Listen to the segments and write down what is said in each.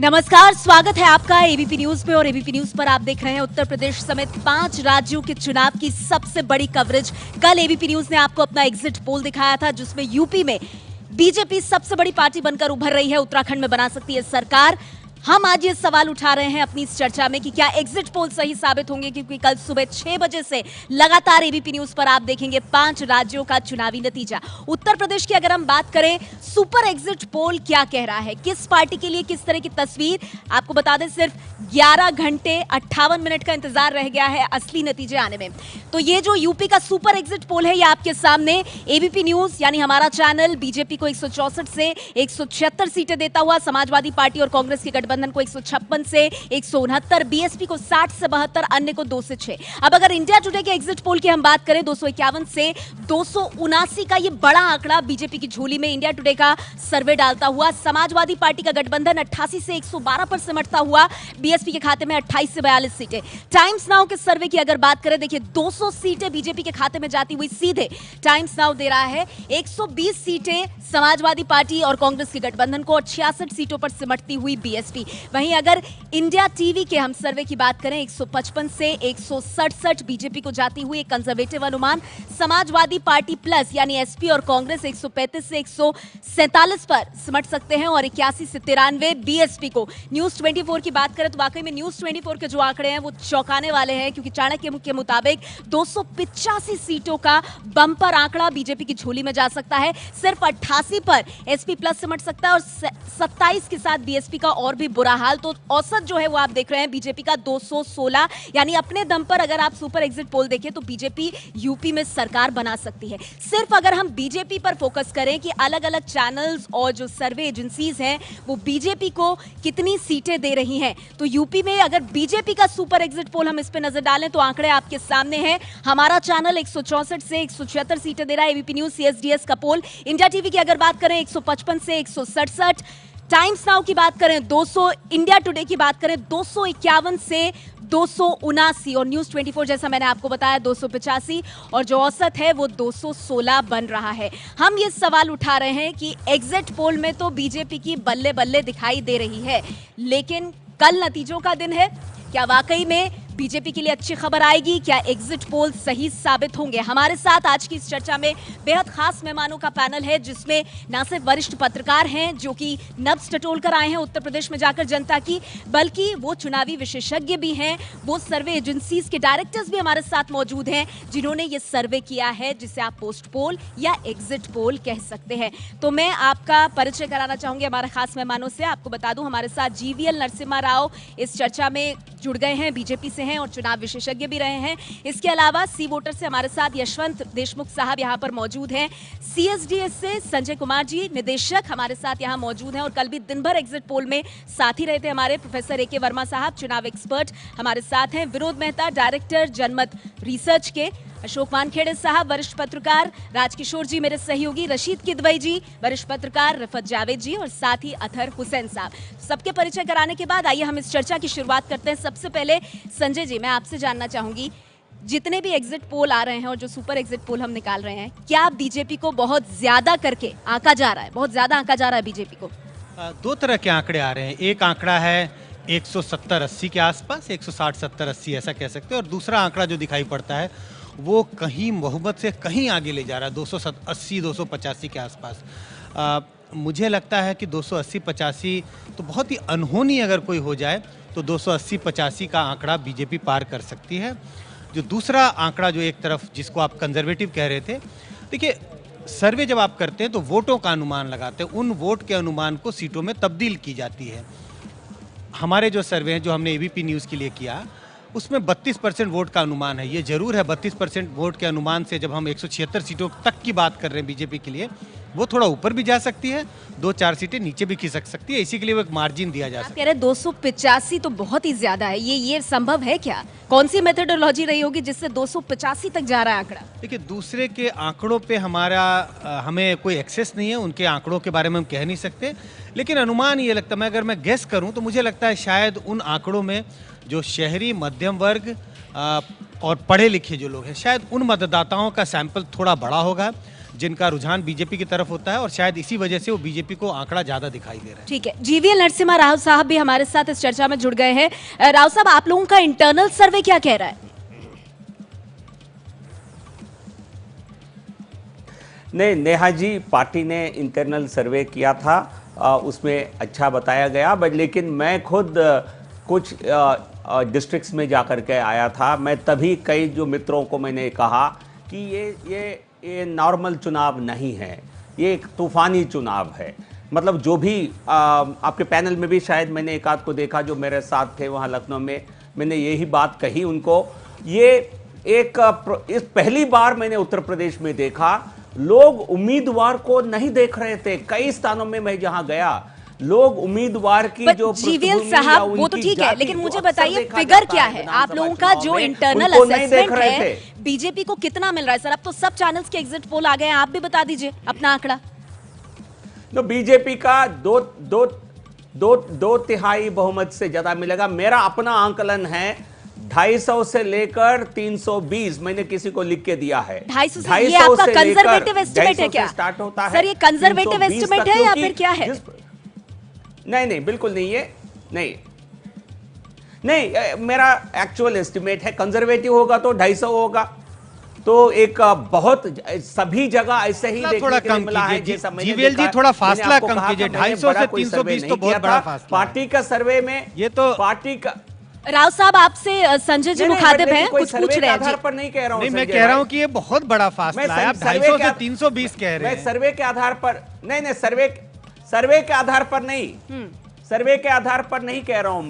नमस्कार, स्वागत है आपका एबीपी न्यूज पे। और एबीपी न्यूज पर आप देख रहे हैं उत्तर प्रदेश समेत 5 राज्यों के चुनाव की सबसे बड़ी कवरेज। कल एबीपी न्यूज ने आपको अपना एग्जिट पोल दिखाया था जिसमें यूपी में बीजेपी सबसे बड़ी पार्टी बनकर उभर रही है, उत्तराखंड में बना सकती है सरकार। हम आज ये सवाल उठा रहे हैं अपनी इस चर्चा में कि क्या एग्जिट पोल सही साबित होंगे, क्योंकि कल सुबह 6 बजे से लगातार एबीपी न्यूज पर आप देखेंगे 5 राज्यों का चुनावी नतीजा। उत्तर प्रदेश की अगर हम बात करें, सुपर एग्जिट पोल क्या कह रहा है, किस पार्टी के लिए किस तरह की तस्वीर, आपको बता दें सिर्फ 11 घंटे 58 मिनट का इंतजार रह गया है असली नतीजे आने में। तो ये जो यूपी का सुपर एग्जिट पोल है, ये आपके सामने एबीपी न्यूज यानी हमारा चैनल बीजेपी को 164 से 176 सीटें देता हुआ, समाजवादी पार्टी और कांग्रेस के गठबंधन को 156 से 169, बीएसपी को 60 से 72, अन्य को 2 से 6। अब अगर इंडिया टुडे के एग्जिट पोल की हम बात करें, 251 से 279 का ये बड़ा आंकड़ा बीजेपी की झोली में इंडिया टुडे का सर्वे डालता हुआ। समाजवादी पार्टी का गठबंधन 88 से 112 पर सिमटता हुआ, बीएसपी के खाते में 28 से 42 सीटें। टाइम्स नाउ के सर्वे की अगर बात करें, देखिए 200 सीटें बीजेपी के खाते में जाती हुई सीधे टाइम्स नाउ दे रहा है 120 सीटें समाजवादी पार्टी और कांग्रेस के गठबंधन को, और 66 सीटों पर सिमटती हुई बीएसपी। वहीं अगर इंडिया टीवी के हम सर्वे की बात करें, 155 से 167 बीजेपी को जाती हुई एक कंजर्वेटिव अनुमान, समाजवादी पार्टी प्लस यानी एसपी और कांग्रेस 135 से 147 पर सिमट सकते हैं, और 81 से 93 बीएसपी को। न्यूज 24 की बात करें तो वाकई में न्यूज 24 के जो आंकड़े हैं वो चौंकाने वाले हैं, क्योंकि चाणक्य के मुताबिक 285 सीटों का बम्पर आंकड़ा बीजेपी की झोली में जा सकता है। सिर्फ 88 पर एसपी प्लस सिमट सकता है और 27 के साथ बीएसपी का और भी बुरा हाल। तो औसत जो है वो आप देख रहे हैं बीजेपी का 216, यानी अपने दम पर अगर आप सुपर एग्जिट पोल देखें तो बीजेपी यूपी में सरकार बना सकती है। सिर्फ अगर हम बीजेपी पर फोकस करें कि अलग अलग चैनल्स और जो सर्वे एजेंसीज हैं वो बीजेपी को कितनी सीटें दे रही हैं, तो यूपी में अगर बीजेपी का सुपर एग्जिट पोल हम इस पे नजर डालें तो आंकड़े आपके सामने हैं। हमारा चैनल 164 से 176 सीटें दे रहा है, एबीपी न्यूज सीएसडीएस का पोल। इंडिया टीवी की अगर बात करें 155 से 167, टाइम्स नाउ की बात करें 200, इंडिया टुडे की बात करें 251 से 279, और न्यूज 24 जैसा मैंने आपको बताया 285, और जो औसत है वो 216 बन रहा है। हम ये सवाल उठा रहे हैं कि एग्जिट पोल में तो बीजेपी की बल्ले बल्ले दिखाई दे रही है, लेकिन कल नतीजों का दिन है, क्या वाकई में बीजेपी के लिए अच्छी खबर आएगी, क्या एग्जिट पोल सही साबित होंगे? हमारे साथ आज की इस चर्चा में बेहद खास मेहमानों का पैनल है, जिसमें न सिर्फ वरिष्ठ पत्रकार हैं जो कि नब्ज टटोल कर आए हैं उत्तर प्रदेश में जाकर जनता की, बल्कि वो चुनावी विशेषज्ञ भी हैं, वो सर्वे एजेंसीज के डायरेक्टर्स भी हमारे साथ मौजूद हैं जिन्होंने ये सर्वे किया है, जिसे आप पोस्ट पोल या एग्जिट पोल कह सकते हैं। तो मैं आपका परिचय कराना चाहूंगी हमारे खास मेहमानों से। आपको बता दूं हमारे साथ जीवीएल नरसिम्हा राव इस चर्चा में जुड़ गए हैं, बीजेपी से हैं और चुनाव विशेषज्ञ भी रहे हैं। इसके अलावा सी वोटर से हमारे साथ यशवंत देशमुख साहब यहां पर मौजूद हैं। सीएसडीएस से संजय कुमार जी निदेशक हमारे साथ यहां मौजूद हैं, और कल भी दिन भर एग्जिट पोल में साथ ही रहे थे हमारे प्रोफेसर एके वर्मा साहब, चुनाव एक्सपर्ट हमारे साथ हैं। विनोद मेहता डायरेक्टर जनमत रिसर्च के, अशोक वानखेड़े साहब वरिष्ठ पत्रकार, राजकिशोर जी मेरे सहयोगी, रशीद किदवई जी वरिष्ठ पत्रकार, रफत जावेद जी और साथ ही अथर हुसैन साहब। सबके परिचय कराने के बाद आइए हम इस चर्चा की शुरुआत करते हैं। सबसे पहले संजय जी, मैं आपसे जानना चाहूंगी, जितने भी एग्जिट पोल आ रहे हैं और जो सुपर एग्जिट पोल हम निकाल रहे हैं, क्या बीजेपी को बहुत ज्यादा करके आंका जा रहा है, बहुत ज्यादा आंका जा रहा है बीजेपी को? दो तरह के आंकड़े आ रहे हैं। एक आंकड़ा है 170-80 के आसपास, 160-70-80 ऐसा कह सकते हैं, और दूसरा आंकड़ा जो दिखाई पड़ता है वो कहीं बहुमत से कहीं आगे ले जा रहा है, 280-285 के आसपास। मुझे लगता है कि 280-85 तो बहुत ही अनहोनी अगर कोई हो जाए तो 280-85 का आंकड़ा बीजेपी पार कर सकती है। जो दूसरा आंकड़ा जो एक तरफ जिसको आप कंजर्वेटिव कह रहे थे, देखिए सर्वे जब आप करते हैं तो वोटों का अनुमान लगाते हैं, उन वोट के अनुमान को सीटों में तब्दील की जाती है। हमारे जो सर्वे हैं जो हमने एबीपी न्यूज़ के लिए किया, उसमें 32% वोट का अनुमान है। ये जरूर है 32% वोट के अनुमान से जब हम 176 सीटों तक की बात कर रहे हैं बीजेपी के लिए, वो थोड़ा ऊपर भी जा सकती है, 2-4 सीटें नीचे भी खिसक सकती है, इसी के लिए वो एक मार्जिन दिया जा सकता है। आप कह रहे हैं 285 तो बहुत ही ज्यादा है, ये संभव है क्या? कौन सी मेथोडोलॉजी रही होगी जिससे 285 तक जा रहा है आंकड़ा? देखिए दूसरे के आंकड़ों पे हमें कोई एक्सेस नहीं है, उनके आंकड़ों के बारे में हम कह नहीं सकते, लेकिन अनुमान ये लगता है, अगर मैं गेस करूं तो मुझे लगता है शायद उन आंकड़ों में जो शहरी मध्यम वर्ग और पढ़े लिखे जो लोग हैं, शायद उन मतदाताओं का सैंपल थोड़ा बड़ा होगा जिनका रुझान बीजेपी की तरफ होता है और शायद इसी वजह से वो बीजेपी को आंकड़ा ज्यादा दिखाई दे रहा है। ठीक है, जीवीएल नरसिम्हा राव साहब भी हमारे साथ इस चर्चा में जुड़ गए हैं। राव साहब, आप लोगों का इंटरनल सर्वे क्या कह रहा है? नहीं, नेहा जी, पार्टी ने इंटरनल सर्वे किया था, उसमें अच्छा बताया गया, बट लेकिन मैं खुद कुछ डिस्ट्रिक्ट्स में जाकर के आया था। मैं तभी कई जो मित्रों को मैंने कहा कि ये नॉर्मल चुनाव नहीं है, ये एक तूफानी चुनाव है। मतलब जो भी आपके पैनल में भी शायद मैंने एक आध को देखा जो मेरे साथ थे वहाँ लखनऊ में, मैंने यही बात कही उनको। ये इस पहली बार मैंने उत्तर प्रदेश में देखा, लोग उम्मीदवार को नहीं देख रहे थे। कई स्थानों में मैं जहां गया, लोग उम्मीदवार की जो जीवीएल साहब, वो तो ठीक है, लेकिन मुझे बताइए फिगर क्या है आप लोगों का जो इंटरनल असेसमेंट है, बीजेपी को कितना मिल रहा है? सर, अब तो सब चैनल्स के एग्जिट पोल आ गए हैं, आप भी बता दीजिए अपना आंकड़ा। तो बीजेपी का दो तिहाई बहुमत से ज्यादा मिलेगा। मेरा अपना आंकलन है 250 से लेकर 320, मैंने किसी को लिख के दिया है। 250 से ये आपका कंजर्वेटिव एस्टिमेट है क्या? स्टार्ट होता है सर, ये कंजर्वेटिव एस्टिमेट है या फिर क्या है? नहीं, बिल्कुल नहीं, ये नहीं, मेरा एक्चुअल एस्टिमेट है। कंजर्वेटिव होगा तो 250 होगा, तो एक बहुत सभी जगह ऐसे ही देखने के लिए मिला है। जीवीएल जी, थोड़ा फासला कम कीजिए, 250 से 320 तो बहुत बड़ा फासला। पार्टी का सर्वे में ये तो पार्टी का। राव साहब, आपसे संजय जी मुखातिब हैं, कुछ पूछ रहे हैं। आधार पर नहीं कह रहा हूं, नहीं, मैं कह रहा हूं कि ये बहुत बड़ा फासला है। आप 250 से 320 कह रहे हैं। मैं सर्वे के आधार पर नहीं, सर्वे के आधार पर नहीं, सर्वे के आधार पर नहीं कह रहा हूं।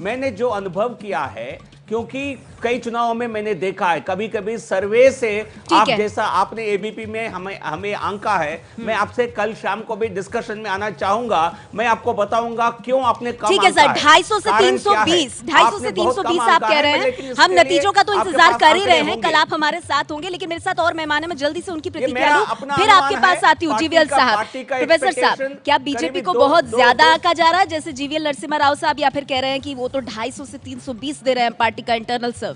मैंने जो अनुभव किया है, क्योंकि कई चुनावों में मैंने देखा है, कभी कभी सर्वे से आप जैसा आपने एबीपी में हमें आंका है, मैं आपसे कल शाम को भी डिस्कशन में आना चाहूंगा, मैं आपको बताऊंगा क्यों आपने कम। ठीक है सर, 250 से 320, 250 से 320 आप कह रहे हैं। हम नतीजों का तो इंतजार कर ही रहे हैं, कल आप हमारे साथ होंगे, लेकिन मेरे साथ और मेहमान है, मैं जल्दी से उनकी प्रतिक्रिया लूं, फिर आपके पास आती हूँ। जीवीएल साहब, प्रोफेसर साहब, क्या बीजेपी को बहुत ज्यादा आंका जा रहा है जैसे जीवीएल नरसिम्हा राव साहब, या फिर कह रहे हैं कि वो तो 250 से 320 दे रहे हैं पार्टी का इंटरनल सर्वे?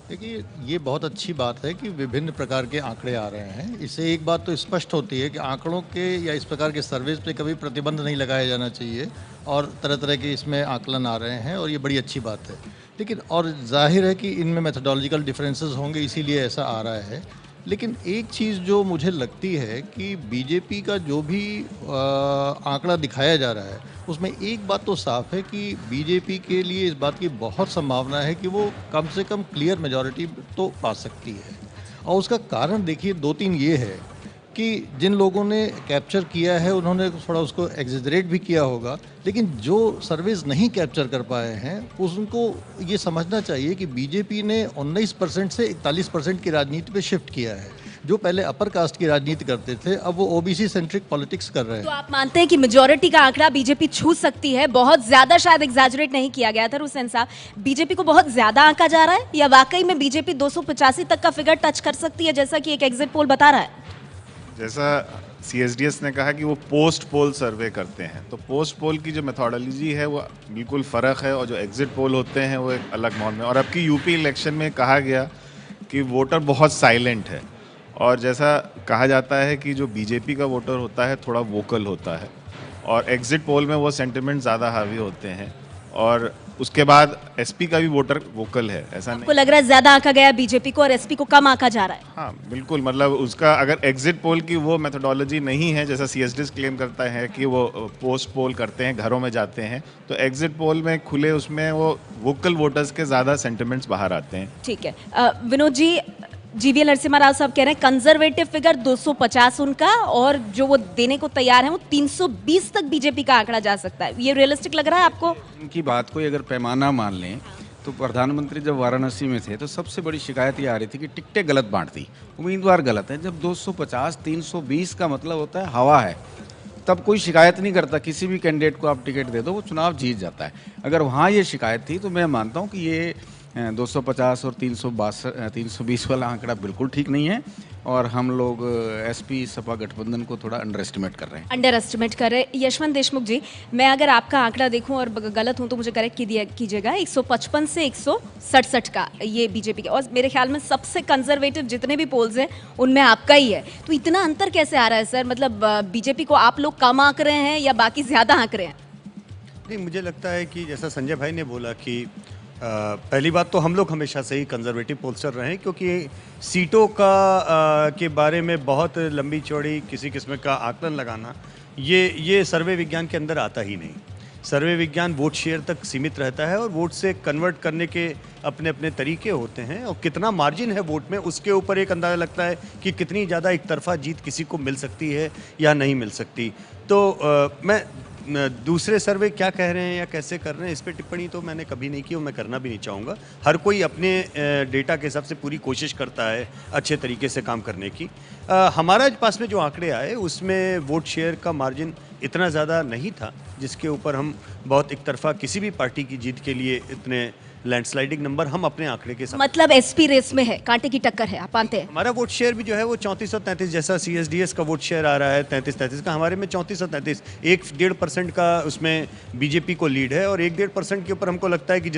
देखिए, ये बहुत अच्छी बात है कि विभिन्न प्रकार के आंकड़े आ रहे हैं। इससे एक बात तो स्पष्ट होती है कि आंकड़ों के या इस प्रकार के सर्वेज पे कभी प्रतिबंध नहीं लगाया जाना चाहिए, और तरह तरह के इसमें आकलन आ रहे हैं, और ये बड़ी अच्छी बात है। लेकिन और जाहिर है कि इनमें मेथोडोलॉजिकल डिफरेंसेस होंगे, इसीलिए ऐसा आ रहा है। लेकिन एक चीज़ जो मुझे लगती है कि बीजेपी का जो भी आंकड़ा दिखाया जा रहा है, उसमें एक बात तो साफ है कि बीजेपी के लिए इस बात की बहुत संभावना है कि वो कम से कम क्लियर मेजॉरिटी तो पा सकती है। और उसका कारण देखिए 2-3 ये है कि जिन लोगों ने कैप्चर किया है उन्होंने थोड़ा उसको एग्जेजरेट भी किया होगा, लेकिन जो सर्वेज नहीं कैप्चर कर पाए हैं उनको ये समझना चाहिए कि बीजेपी ने 19% से 41% की राजनीति पे शिफ्ट किया है। जो पहले अपर कास्ट की राजनीति करते थे, अब वो ओबीसी सेंट्रिक पॉलिटिक्स कर रहे हैं। तो आप मानते हैं कि मेजॉरिटी का आंकड़ा बीजेपी छू सकती है? बहुत ज्यादा शायद एग्जैजरेट नहीं किया गया था हुसैन साहब, बीजेपी को बहुत ज्यादा आंका जा रहा है, या वाकई में बीजेपी 285 तक का फिगर टच कर सकती है जैसा कि एक एग्जिट पोल बता रहा है? जैसा CSDS ने कहा कि वो पोस्ट पोल सर्वे करते हैं, तो पोस्ट पोल की जो मेथोडोलॉजी है वो बिल्कुल फ़र्क है, और जो एग्जिट पोल होते हैं वो एक अलग मोड में। और अब की यूपी इलेक्शन में कहा गया कि वोटर बहुत साइलेंट है, और जैसा कहा जाता है कि जो बीजेपी का वोटर होता है थोड़ा वोकल होता है, और एग्जिट पोल में वो सेंटिमेंट ज़्यादा हावी होते हैं, और उसके बाद एसपी का भी वोटर वोकल है। ऐसा नहीं आपको लग रहा है ज्यादा आंका गया बीजेपी को और एसपी को कम आंका जा रहा है? हाँ बिल्कुल, मतलब उसका अगर एग्जिट पोल की वो मेथोडोलॉजी नहीं है, जैसा CSDS क्लेम करता है कि वो पोस्ट पोल करते हैं, घरों में जाते हैं, तो एग्जिट पोल में खुले उसमें वो वोकल वोटर्स के ज़्यादा सेंटिमेंट्स बाहर आते हैं। ठीक है, विनोद जी, जीवीएल नरसिम्हा राव साहब कह रहे हैं कंजर्वेटिव फिगर 250 उनका, और जो वो देने को तैयार है वो 320 तक बीजेपी का आंकड़ा जा सकता है। ये रियलिस्टिक लग रहा है आपको? उनकी बात को अगर पैमाना मान लें तो प्रधानमंत्री जब वाराणसी में थे तो सबसे बड़ी शिकायत ये आ रही थी कि टिकटें गलत बांट दी, उम्मीदवार गलत है। जब 250 320 का मतलब होता है हवा है, तब कोई शिकायत नहीं करता, किसी भी कैंडिडेट को आप टिकट दे दो वो चुनाव जीत जाता है। अगर वहाँ ये शिकायत थी तो मैं मानता हूँ कि ये 250 और 320 वाला आंकड़ा बिल्कुल ठीक नहीं है और हम लोग एसपी सपा गठबंधन को थोड़ा अंडर एस्टिमेट कर रहे हैं। अंडर एस्टिमेट कर रहे हैं। यशवंत देशमुख जी, मैं अगर आपका आंकड़ा देखूं और गलत हूं तो मुझे करेक्ट कीजिएगा, 155 से 167 का ये बीजेपी के, और मेरे ख्याल में सबसे कंजर्वेटिव जितने भी पोल्स हैं उनमें आपका ही है। तो इतना अंतर कैसे आ रहा है सर? मतलब बीजेपी को आप लोग कम आंक रहे हैं या बाकी ज्यादा आंक रहे हैं? नहीं, मुझे लगता है कि जैसा संजय भाई ने बोला कि पहली बात तो हम लोग हमेशा से ही कंजर्वेटिव पोलस्टर रहे हैं, क्योंकि सीटों का के बारे में बहुत लंबी चौड़ी किसी किस्म का आकलन लगाना ये सर्वे विज्ञान के अंदर आता ही नहीं। सर्वे विज्ञान वोट शेयर तक सीमित रहता है और वोट से कन्वर्ट करने के अपने अपने तरीके होते हैं, और कितना मार्जिन है वोट में उसके ऊपर एक अंदाज़ा लगता है कि कितनी ज़्यादा एक तरफा जीत किसी को मिल सकती है या नहीं मिल सकती। तो मैं दूसरे सर्वे क्या कह रहे हैं या कैसे कर रहे हैं इस पर टिप्पणी तो मैंने कभी नहीं की और मैं करना भी नहीं चाहूँगा। हर कोई अपने डेटा के हिसाब से पूरी कोशिश करता है अच्छे तरीके से काम करने की। हमारा पास में जो आंकड़े आए उसमें वोट शेयर का मार्जिन इतना ज़्यादा नहीं था जिसके ऊपर हम बहुत एक तरफा किसी भी पार्टी की जीत के लिए इतने लैंडस्लाइडिंग नंबर हम अपने आंकड़े के साथ, मतलब एसपी रेस में है, कांटे की टक्कर है, आप मानते हैं? हमारा वोट शेयर भी जो है वो 34 और 33, जैसा सीएसडीएस का वोट शेयर आ रहा है 33 का, हमारे में 34 और 33, 1-1.5% का उसमें बीजेपी को लीड है। और 1-1.5% के ऊपर हमको लगता है कि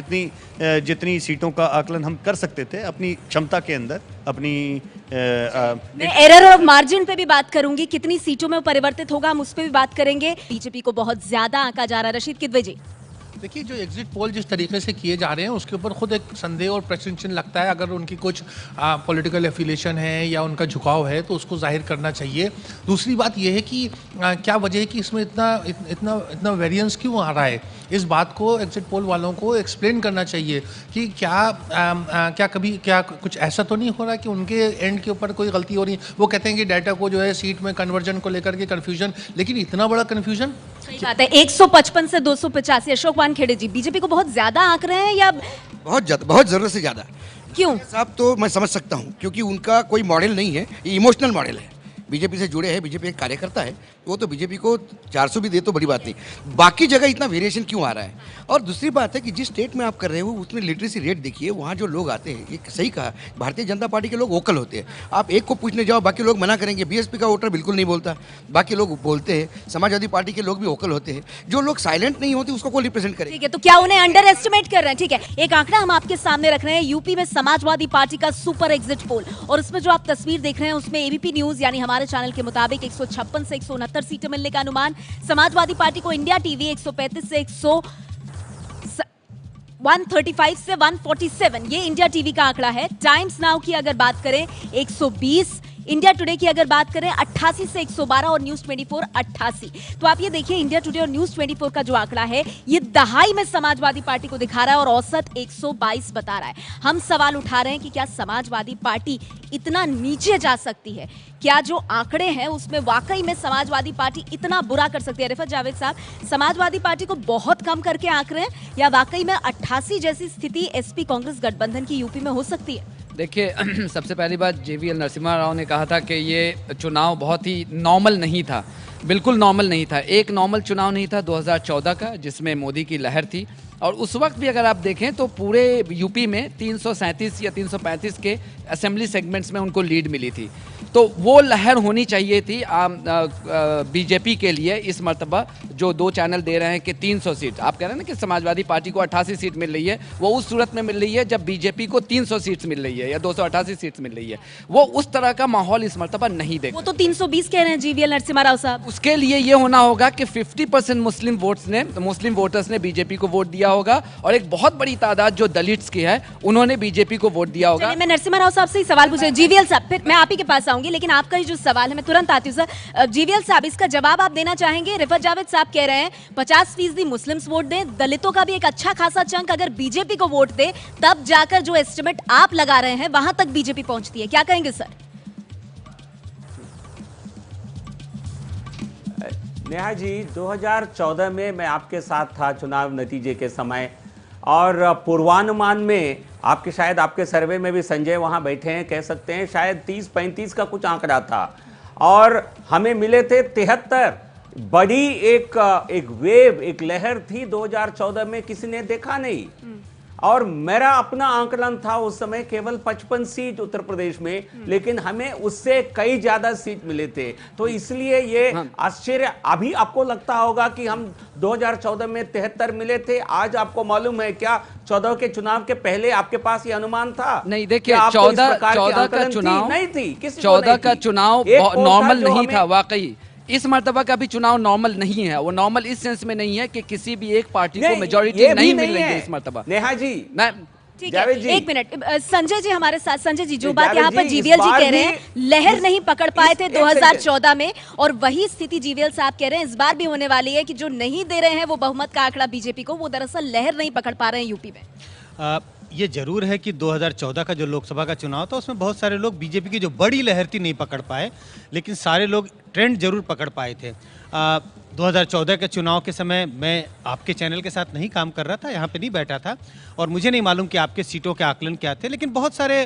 जितनी सीटों का आकलन हम कर सकते थे अपनी क्षमता के अंदर, अपनी मैं एरर ऑफ मार्जिन पे भी बात करूंगी, कितनी सीटों में परिवर्तित होगा हम उस पर भी बात करेंगे। बीजेपी को बहुत ज्यादा आंका जा रहा है। रशीद किदवे जी, देखिए, जो एग्जिट पोल जिस तरीके से किए जा रहे हैं उसके ऊपर खुद एक संदेह और प्रश्न चिन्ह लगता है। अगर उनकी कुछ पॉलिटिकल एफिलिएशन है या उनका झुकाव है तो उसको जाहिर करना चाहिए। दूसरी बात यह है कि क्या वजह है कि इसमें इतना वेरिएंस क्यों आ रहा है। इस बात को एग्जिट पोल वालों को एक्सप्लेन करना चाहिए कि क्या कुछ ऐसा तो नहीं हो रहा कि उनके एंड के ऊपर कोई गलती हो रही है। वो कहते हैं कि डाटा को जो है सीट में कन्वर्जन को लेकर के कन्फ्यूजन, लेकिन इतना बड़ा कन्फ्यूजन। सही बात है। 155 से 285। अशोक वानखेड़े जी, बीजेपी को बहुत ज्यादा आंक रहे हैं या बहुत ज़रूरत से ज़्यादा? क्यों साहब, तो मैं समझ सकता हूँ क्योंकि उनका कोई मॉडल नहीं है, ये इमोशनल मॉडल है। बीजेपी से जुड़े हैं, बीजेपी एक कार्यकर्ता है, वो तो बीजेपी को 400 भी दे तो बड़ी बात नहीं, बाकी जगह इतना वेरिएशन क्यों आ रहा है। और दूसरी बात है कि जिस स्टेट में आप कर रहे हो उसमें लिटरेसी रेट देखिए, वहाँ जो लोग आते हैं, ये सही कहा, भारतीय जनता पार्टी के लोग वोकल होते हैं। आप एक को पूछने जाओ बाकी लोग मना करेंगे। बीएसपी का वोटर बिल्कुल नहीं बोलता, बाकी लोग बोलते हैं। समाजवादी पार्टी के लोग भी वोकल होते हैं। जो लोग साइलेंट नहीं होते उसको कौन रिप्रेजेंट करेगा? ठीक है, तो क्या उन्हें अंडर एस्टिमेट कर रहे हैं? ठीक है, एक आंकड़ा हम आपके सामने रख रहे हैं, यूपी में समाजवादी पार्टी का सुपर एग्जिट पोल, और उसमें जो आप तस्वीर देख रहे हैं उसमें एबीपी न्यूज यानी हमारे चैनल के मुताबिक 156 से 169 सीटें मिलने का अनुमान। समाजवादी पार्टी को इंडिया टीवी 135 से 135 से 147, ये इंडिया टीवी का आंकड़ा है। टाइम्स नाउ की अगर बात करें 120, इंडिया टुडे की अगर बात करें 88 से 112 और न्यूज 24 88। तो आप ये देखिए, इंडिया टुडे और न्यूज 24 का जो आंकड़ा है ये दहाई में समाजवादी पार्टी को दिखा रहा है और औसत 122 बता रहा है। हम सवाल उठा रहे हैं कि क्या समाजवादी पार्टी इतना नीचे जा सकती है? क्या जो आंकड़े हैं उसमें वाकई में समाजवादी पार्टी इतना बुरा कर सकती है? रिफत जावेद साहब, समाजवादी पार्टी को बहुत कम करके आंक रहे हैं या वाकई में 88 जैसी स्थिति एसपी कांग्रेस गठबंधन की यूपी में हो सकती है? देखिए, सबसे पहली बात, JVL नरसिम्हा राव ने कहा था कि ये चुनाव बहुत ही नॉर्मल नहीं था। बिल्कुल नॉर्मल नहीं था। एक नॉर्मल चुनाव नहीं था 2014 का, जिसमें मोदी की लहर थी, और उस वक्त भी अगर आप देखें तो पूरे यूपी में 337 या 335 के असेंबली सेगमेंट्स में उनको लीड मिली थी। तो वो लहर होनी चाहिए थी बीजेपी के लिए। इस मर्तबा जो 2 चैनल दे रहे हैं कि 300 सीट, आप कह रहे हैं ना कि समाजवादी पार्टी को 88 सीट मिल रही है, वो उस सूरत में मिल रही है जब बीजेपी को 300 सीट्स मिल रही है या 288 सीट्स मिल रही है। वो उस तरह का माहौल इस मर्तबा नहीं देगा। वो तो 320 कह रहे हैं JVL नरसिम्हा राव साहब। उसके लिए ये होना होगा कि 50% मुस्लिम वोटर्स ने बीजेपी को वोट दिया होगा, और एक बहुत बड़ी तादाद जो दलित्स की है उन्होंने बीजेपी को वोट दिया होगा। मैं नरसिम्हा राव साहब से ही सवाल पूछ रही हूं। JVL साहब, फिर मैं आप ही के पास आऊंगी, लेकिन आपका ही जो सवाल है मैं तुरंत आती हूँ सर। JVL साहब, इसका जवाब आप देना चाहेंगे? रिफत जावेद साहब कह रहे हैं 50% मुस्लिम्स वोट दें, दलितों का भी एक अच्छा खासा चंक अगर बीजेपी को वोट दे तब जाकर जो एस्टिमेट आप लगा रहे हैं वहां तक बीजेपी पहुंचती है। क्या कहेंगे सर? नेहा जी, 2014 में मैं आपके साथ था चुनाव नतीजे के समय, और पूर्वानुमान में शायद आपके सर्वे में भी संजय वहां बैठे हैं, कह सकते हैं शायद 30-35 का कुछ आंकड़ा था, और हमें मिले थे 73। बड़ी एक वेव, एक लहर थी 2014 में, किसी ने देखा नहीं। और मेरा अपना आंकलन था उस समय केवल 55 सीट उत्तर प्रदेश में, लेकिन हमें उससे कई ज्यादा सीट मिले थे। तो इसलिए ये आश्चर्य, अभी आपको लगता होगा कि हम 2014 में 73 मिले थे, आज आपको मालूम है क्या 14 के चुनाव के पहले आपके पास ये अनुमान था? नहीं, देखिए 14 का चुनाव नहीं थी, 14 का चुनाव नॉर्मल नहीं था वाकई। इस मर्तबा का भी चुनाव नॉर्मल नहीं है। वो नॉर्मल इस सेंस में नहीं है कि किसी भी एक पार्टी को मेजॉरिटी नहीं मिल रही है इस मर्तबा। नेहा जी, मैं ठीक है, एक मिनट, संजय जी हमारे साथ। संजय जी, जो बात यहाँ पर जीवीएल जी कह रहे हैं, लहर नहीं पकड़ पाए थे 2014 में, और वही स्थिति जीवीएल साहब कह रहे हैं इस बार भी होने वाली है कि जो नहीं दे रहे हैं वो बहुमत का आंकड़ा बीजेपी को, वो दरअसल लहर नहीं पकड़ पा रहे हैं यूपी में। ये जरूर है कि 2014 का जो लोकसभा का चुनाव था उसमें बहुत सारे लोग बीजेपी की जो बड़ी लहर थी नहीं पकड़ पाए, लेकिन सारे लोग ट्रेंड जरूर पकड़ पाए थे। 2014 के चुनाव के समय मैं आपके चैनल के साथ नहीं काम कर रहा था, यहाँ पे नहीं बैठा था, और मुझे नहीं मालूम कि आपके सीटों के आकलन क्या थे, लेकिन बहुत सारे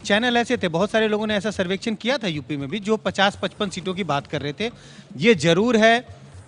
चैनल ऐसे थे, बहुत सारे लोगों ने ऐसा सर्वेक्षण किया था यूपी में भी, जो 50-55 सीटों की बात कर रहे थे। ये जरूर है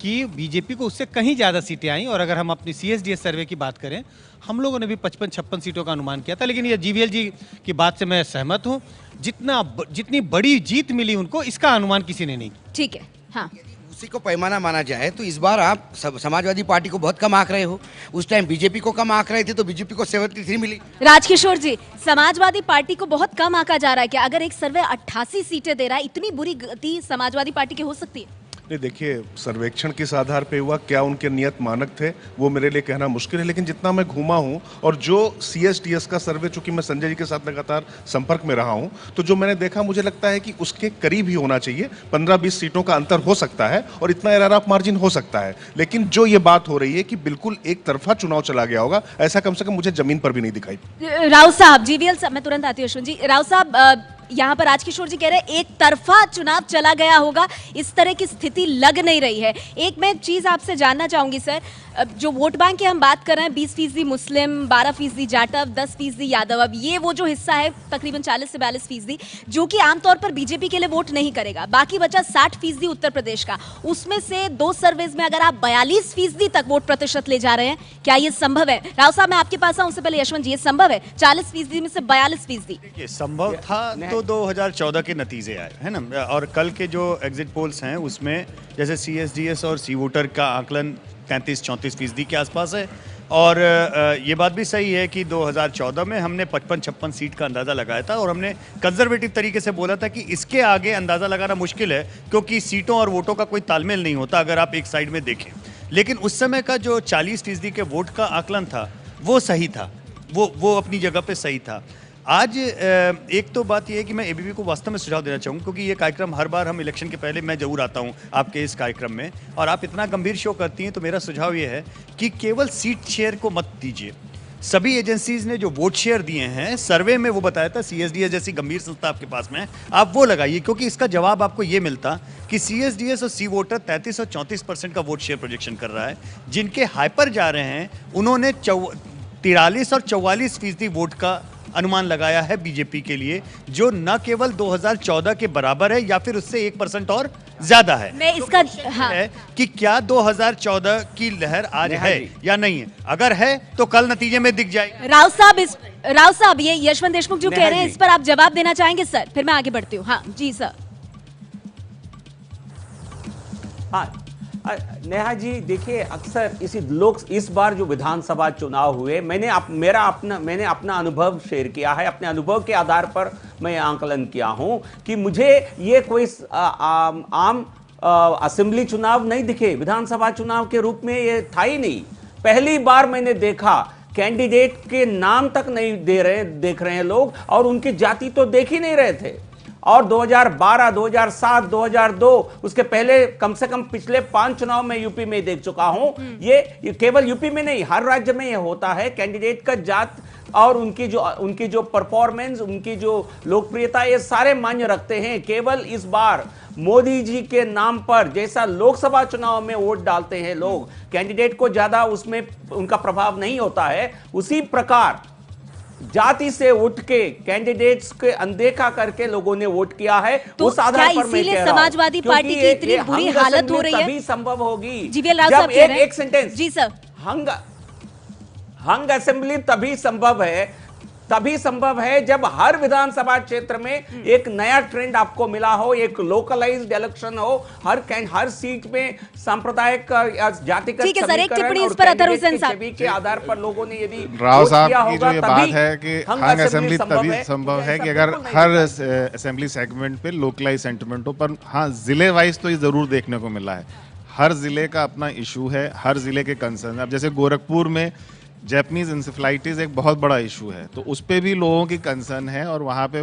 कि बीजेपी को उससे कहीं ज़्यादा सीटें आई, और अगर हम अपनी CSDS सर्वे की बात करें, हम लोगों ने भी 55-56 सीटों का अनुमान किया था। लेकिन ये जीवीएल जी की बात से मैं सहमत हूँ, जितनी बड़ी जीत मिली उनको, इसका अनुमान किसी ने नहीं किया। ठीक है, हाँ, उसी को पैमाना माना जाए तो इस बार आप समाजवादी पार्टी को बहुत कम आंक रहे हो। उस टाइम बीजेपी को कम आंक रहे थे तो बीजेपी को 73 मिली। राजकिशोर जी, समाजवादी पार्टी को बहुत कम आंका जा रहा है क्या? अगर एक सर्वे 88 सीटें दे रहा है, इतनी बुरी गति समाजवादी पार्टी की हो सकती है? नहीं, देखिए, सर्वेक्षण किस आधार पे हुआ, क्या उनके नियत मानक थे, वो मेरे लिए कहना मुश्किल है। लेकिन जितना मैं घूमा हूँ, और जो CSDS का सर्वे, चूंकि मैं संजय जी के साथ लगातार संपर्क में रहा हूँ, तो जो मैंने देखा, मुझे लगता है कि उसके करीब ही होना चाहिए। 15-20 सीटों का अंतर हो सकता है और इतना एरर ऑफ मार्जिन हो सकता है। लेकिन जो ये बात हो रही है कि बिल्कुल एक तरफा चुनाव चला गया होगा, ऐसा कम से कम मुझे जमीन पर भी नहीं दिखाई। राव साहब, जीवीएल साहब, मैं तुरंत आती हूँ अश्विन जी। राव साहब, यहाँ पर राजकिशोर जी कह रहे हैं एक तरफा चुनाव चला गया होगा, इस तरह की स्थिति लग नहीं रही है। एक मैं चीज आपसे जानना चाहूंगी सर, जो वोट बैंक की हम बात कर रहे हैं, 20% मुस्लिम, 12% जाटव, 10% यादव, अब ये वो जो हिस्सा है तकरीबन 40 से 42%, जो कि आमतौर पर बीजेपी के लिए वोट नहीं करेगा, बाकी बचा 60% उत्तर प्रदेश का। उसमें से 2 सर्वेज में अगर आप 42% तक वोट प्रतिशत ले जा रहे हैं, क्या ये संभव है? राव साहब, मैं आपके पास आऊं, उससे पहले यशवंत जी, ये संभव है 40% में से 42%? ये संभव था तो 2014 के नतीजे आए है ना, और कल के जो एग्जिट पोल्स हैं उसमें जैसे CSDS और सी वोटर का आकलन 33-34% के आसपास है। और ये बात भी सही है कि 2014 में हमने 55-56 सीट का अंदाज़ा लगाया था, और हमने कंजर्वेटिव तरीके से बोला था कि इसके आगे अंदाज़ा लगाना मुश्किल है, क्योंकि सीटों और वोटों का कोई तालमेल नहीं होता अगर आप एक साइड में देखें। लेकिन उस समय का जो 40% के वोट का आकलन था वो सही था, वो अपनी जगह पे सही था। आज एक तो बात यह है कि मैं ABP को वास्तव में सुझाव देना चाहूँगा, क्योंकि ये कार्यक्रम हर बार हम इलेक्शन के पहले मैं जरूर आता हूँ आपके इस कार्यक्रम में, और आप इतना गंभीर शो करती हैं, तो मेरा सुझाव ये है कि केवल सीट शेयर को मत दीजिए। सभी एजेंसीज ने जो वोट शेयर दिए हैं, सर्वे में वो बताया था, CSDS जैसी गंभीर संस्था आपके पास में, आप वो लगाइए, क्योंकि इसका जवाब आपको ये मिलता कि CSDS और सी वोटर 33 और 34% का वोट शेयर प्रोजेक्शन कर रहा है। जिनके हाइपर जा रहे हैं उन्होंने 43 और 44% वोट का अनुमान लगाया है बीजेपी के लिए, जो न केवल 2014 के बराबर है या फिर उससे 1% और ज्यादा है। मैं इसका है कि क्या 2014 की लहर आज है या नहीं है? अगर है तो कल नतीजे में दिख जाएगी। राव साहब, ये यशवंत देशमुख जो कह रहे हैं, इस पर आप जवाब देना चाहेंगे सर? फिर मैं आगे बढ़ती हूँ। हाँ जी सर। हाँ नेहा जी, देखिए, अक्सर इस बार जो विधानसभा चुनाव हुए, मैंने अपना अनुभव शेयर किया है। अपने अनुभव के आधार पर मैं आंकलन किया हूं कि मुझे ये कोई आम असेंबली चुनाव नहीं दिखे, विधानसभा चुनाव के रूप में ये था ही नहीं। पहली बार मैंने देखा कैंडिडेट के नाम तक नहीं देख रहे हैं लोग, और उनकी जाति तो देख ही नहीं रहे थे। और 2012, 2007, 2002, उसके पहले कम से कम पिछले 5 चुनाव में यूपी में देख चुका हूं। ये केवल यूपी में नहीं, हर राज्य में ये होता है। कैंडिडेट का जात और उनकी जो परफॉर्मेंस, उनकी जो लोकप्रियता, ये सारे मान्य रखते हैं। केवल इस बार मोदी जी के नाम पर, जैसा लोकसभा चुनाव में वोट डालते हैं लोग, कैंडिडेट को ज्यादा उसमें उनका प्रभाव नहीं होता है, उसी प्रकार जाति से उठ के कैंडिडेट्स के अनदेखा करके लोगों ने वोट किया है। तो उस आधार पर मैं कह रहा हूं, समाजवादी पार्टी की इतनी बुरी हालत हो रही है, तभी संभव होगी जीवीएल राव साहब कह रहे हैं। एक सेंटेंस जी सर। हंग असेंबली तभी संभव है जब हर विधानसभा क्षेत्र में एक नया ट्रेंड आपको मिला हो, एक लोकलाइज्ड इलेक्शन हो, हर सीट में सांप्रदायिक जातिगत ठीक है सर, एक समीकरण टिप्पणी और इस पर अतुल कैंडिडेट हुसैन के साहब। छवि के आधार पर लोगों ने यदि राव वोट किया साहब की जो होगा, ये तभी बात है कि हंग असेंबली तभी है। संभव है ऐसा कि अगर बिल्कुल नहीं हर है। असेंबली सेगमेंट पे लोकलाइज सेंटिमेंट हो, पर हाँ जिले वाइज तो ये जरूर देखने को मिला है। हर जिले का अपना इशू है, हर जिले के कंसर्न है। अब जैसे गोरखपुर में जैपनीज इंसेफ्लाइटिस एक बहुत बड़ा इशू है, तो उस पे भी लोगों की कंसर्न है, और वहाँ पे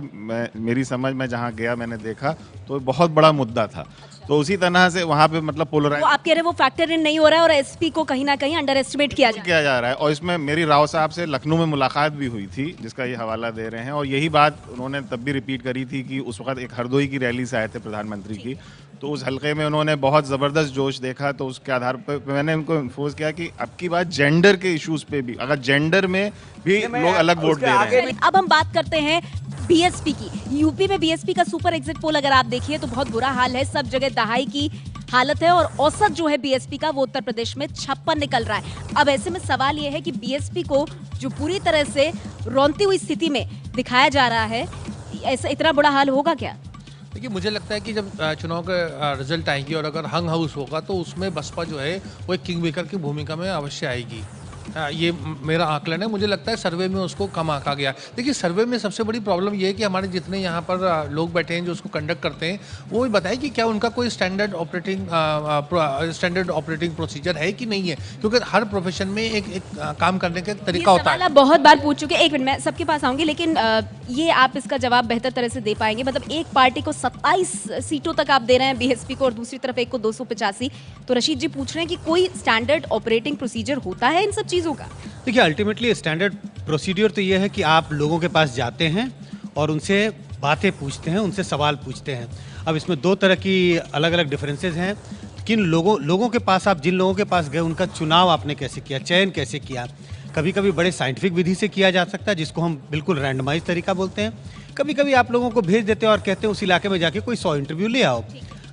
मेरी समझ में जहाँ गया मैंने देखा तो बहुत बड़ा मुद्दा था। तो उसी तरह से वहाँ पे मतलब पोलराइज वो आप कह रहे हैं वो फैक्टर इन नहीं हो रहा है और एसपी को कहीं ना कहीं अंडर एस्टिमेट किया जा रहा है। और इसमें मेरी राव साहब से लखनऊ में मुलाकात भी हुई थी, जिसका ये हवाला दे रहे हैं, और यही बात उन्होंने तब भी रिपीट करी थी कि उस वक्त एक हरदोई की रैली से आए थे प्रधानमंत्री की, तो उस हलके में उन्होंने बहुत ज़बरदस्त जोश देखा। तो उसके आधार पर मैंने उनको इन्फोर्स किया कि अब की बात जेंडर के इश्यूज पे भी, अगर जेंडर में भी लोग अलग वोट दे रहे हैं। अब हम बात करते हैं बीएसपी की। यूपी में बीएसपी का सुपर एग्जिट पोल अगर आप देखिए तो बहुत बुरा हाल है, सब जगह दहाई की हालत है, और औसत जो है बीएसपी का वो उत्तर प्रदेश में 56 निकल रहा है। अब ऐसे में सवाल ये है कि बीएसपी को जो पूरी तरह से रौंती हुई स्थिति में दिखाया जा रहा है, ऐसा इतना बुरा हाल होगा क्या? देखिए, मुझे लगता है कि जब चुनाव का रिजल्ट आएंगे और अगर हंग हाउस होगा तो उसमें बसपा जो है वो एक किंग मेकर की भूमिका में अवश्य आएगी। ये मेरा आकलन है। मुझे लगता है सर्वे में उसको कम आंका गया। देखिए, सर्वे में सबसे बड़ी प्रॉब्लम ये है कि हमारे जितने यहाँ पर लोग बैठे हैं जो उसको कंडक्ट करते हैं, वो भी बताएं कि क्या उनका कोई स्टैंडर्ड ऑपरेटिंग प्रोसीजर है कि नहीं है, क्योंकि हर प्रोफेशन में एक काम करने का तरीका होता है। आप बहुत बार पूछ चुके, एक मिनट मैं सबके पास आऊंगी, लेकिन ये आप इसका जवाब बेहतर तरह से दे पाएंगे। मतलब एक पार्टी को 27 सीटों तक आप दे रहे हैं बीएसपी को, और दूसरी तरफ एक को 285, तो रशीद जी पूछ रहे हैं कि कोई स्टैंडर्ड ऑपरेटिंग प्रोसीजर होता है इन सब चीजों का? देखिए, अल्टीमेटली स्टैंडर्ड प्रोसीड्योर तो ये है कि आप लोगों के पास जाते हैं और उनसे बातें पूछते हैं, उनसे सवाल पूछते हैं। अब इसमें दो तरह की अलग अलग डिफरेंसेस हैं। किन लोगों के पास, आप जिन लोगों के पास गए उनका चुनाव आपने कैसे किया, चयन कैसे किया। कभी कभी बड़े साइंटिफिक विधि से किया जा सकता है, जिसको हम बिल्कुल रैंडमाइज तरीका बोलते हैं। कभी कभी आप लोगों को भेज देते हैं और कहते हैं उस इलाके में जाके कोई 100 इंटरव्यू ले आओ।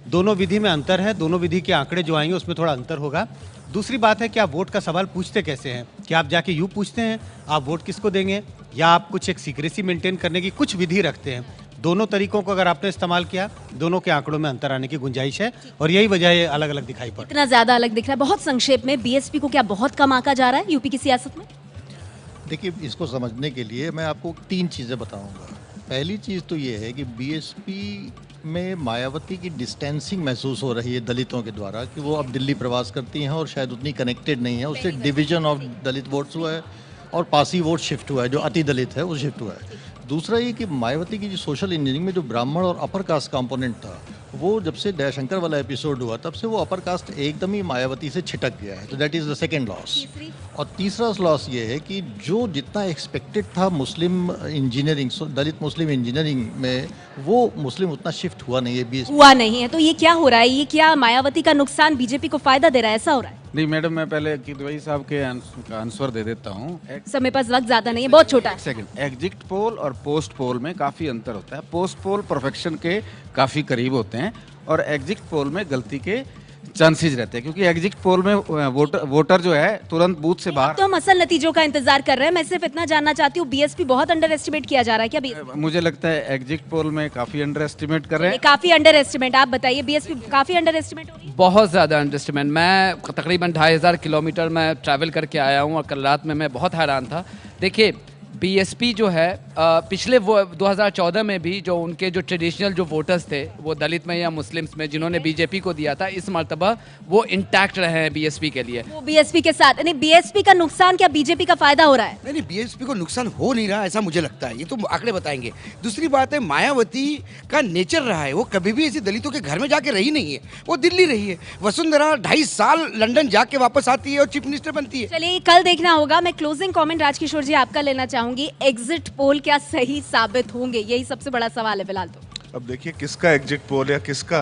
दोनों विधि में अंतर है, दोनों विधि के आंकड़े जो आएंगे उसमें थोड़ा अंतर होगा। दूसरी बात है कि आप वोट का सवाल पूछते कैसे हैं, कि आप जाके यूँ पूछते हैं आप वोट किसको देंगे, या आप कुछ एक सीक्रेसी मेंटेन करने की कुछ विधि रखते हैं। दोनों तरीकों को अगर आपने इस्तेमाल किया, दोनों के आंकड़ों में अंतर आने की गुंजाइश है, और यही वजह है अलग अलग दिखाई पड़। इतना ज्यादा अलग दिख रहा है। बहुत संक्षेप में, बीएसपी को क्या बहुत कम आंका जा रहा है यूपी की सियासत में? देखिए, इसको समझने के लिए मैं आपको 3 चीज़ें बताऊंगा। पहली चीज़ तो ये है कि बीएसपी में मायावती की डिस्टेंसिंग महसूस हो रही है दलितों के द्वारा, कि वो अब दिल्ली प्रवास करती हैं और शायद उतनी कनेक्टेड नहीं है। उससे डिवीजन ऑफ दलित वोट्स हुआ है और पासी वोट शिफ्ट हुआ है, जो अति दलित है वो शिफ्ट हुआ है। दूसरा ये कि मायावती की जो सोशल इंजीनियरिंग में जो ब्राह्मण और अपर कास्ट कंपोनेंट था, वो जब से दयाशंकर वाला एपिसोड हुआ तब से वो अपर कास्ट एकदम ही मायावती से छिटक गया है। तो that is the second loss. और तीसरा लॉस ये है कि जो जितना एक्सपेक्टेड था मुस्लिम इंजीनियरिंग, दलित मुस्लिम इंजीनियरिंग में, वो मुस्लिम उतना शिफ्ट हुआ नहीं है, हुआ नहीं है। तो ये क्या हो रहा है? ये क्या मायावती का नुकसान बीजेपी को फायदा दे रहा है, ऐसा हो रहा है? नहीं मैडम, मैं पहले किदवई साहब के आंसर दे देता हूँ। समय पास वक्त ज्यादा नहीं है, बहुत छोटा है। सेकंड, एग्जिट पोल और पोस्ट पोल में काफ़ी अंतर होता है। पोस्ट पोल परफेक्शन के काफ़ी करीब होते हैं और एग्जिट पोल में गलती के चांसेस रहते हैं, क्योंकि एग्जिट पोल में वोटर जो है तुरंत बूथ से बाहर। तो हम असल नतीजों का इंतजार कर रहे हैं। मैं सिर्फ इतना जानना चाहती हूँ, बीएसपी बहुत अंडर एस्टिमेट किया जा रहा है क्या? मुझे लगता है एग्जिट पोल में काफ़ी अंडर एस्टिमेट कर रहे हैं। काफी अंडर एस्टिमेट, आप बताइए, बीएसपी काफी अंडर एस्टिमेट हो रही है? बहुत ज़्यादा अंडरस्टिमेट। मैं तकरीबन 2500 किलोमीटर मैं ट्रैवल करके आया हूँ और कल रात में मैं बहुत हैरान था। देखिए, बीएसपी जो है पिछले 2014 में भी जो उनके जो ट्रेडिशनल जो वोटर्स थे, वो दलित में या मुस्लिम्स में, जिन्होंने बीजेपी को दिया था, इस मर्तबा वो इंटैक्ट रहे हैं बीएसपी के लिए। वो बीएसपी के साथ नहीं, बीएसपी का नुकसान क्या बीजेपी का फायदा हो रहा है? नहीं, बीएसपी को नुकसान हो नहीं रहा, ऐसा मुझे लगता है। ये तो आंकड़े बताएंगे। दूसरी बात है, मायावती का नेचर रहा है, वो कभी भी ऐसे दलितों के घर में जाके रही नहीं है, वो दिल्ली रही है। वसुंधरा 2.5 साल लंदन जाके वापस आती है और चीफ मिनिस्टर बनती है। चलिए, कल देखना होगा। मैं क्लोजिंग कमेंट राजकिशोर जी आपका लेना चाहूंगी। एग्जिट पोल क्या सही साबित होंगे? यही सबसे बड़ा सवाल है फिलहाल तो। अब देखिए, किसका एग्जिट पोल या किसका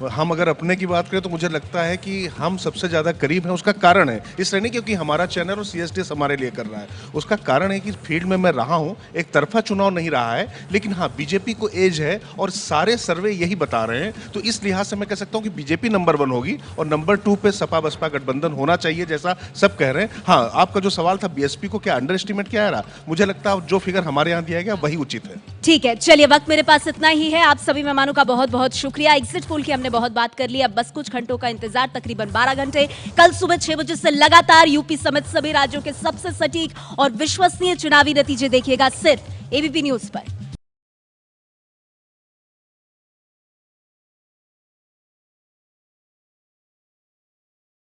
हम अगर अपने की बात करें तो मुझे लगता है कि हम सबसे ज़्यादा करीब हैं। उसका कारण है इसलिए नहीं क्योंकि हमारा चैनल और CSDS हमारे लिए कर रहा है, उसका कारण है कि फील्ड में मैं रहा हूँ, एक तरफा चुनाव नहीं रहा है, लेकिन हाँ बीजेपी को एज है और सारे सर्वे यही बता रहे हैं। तो इस लिहाज से मैं कह सकता हूँ कि बीजेपी नंबर 1 होगी और नंबर 2 पे सपा बसपा गठबंधन होना चाहिए जैसा सब कह रहे हैं। हाँ, आपका जो सवाल था बीएसपी को क्या अंडर एस्टिमेट किया रहा, मुझे लगता है जो फिगर हमारे यहाँ दिया गया वही उचित है। ठीक है, चलिए वक्त मेरे पास इतना ही है। आप सभी मेहमानों का बहुत बहुत शुक्रिया। एग्जिट पोल की हमने बहुत बात कर ली, अब बस कुछ घंटों का इंतजार, तकरीबन 12 घंटे। कल सुबह 6 बजे से लगातार यूपी समेत सभी राज्यों के सबसे सटीक और विश्वसनीय चुनावी नतीजे देखिएगा सिर्फ एबीपी न्यूज पर।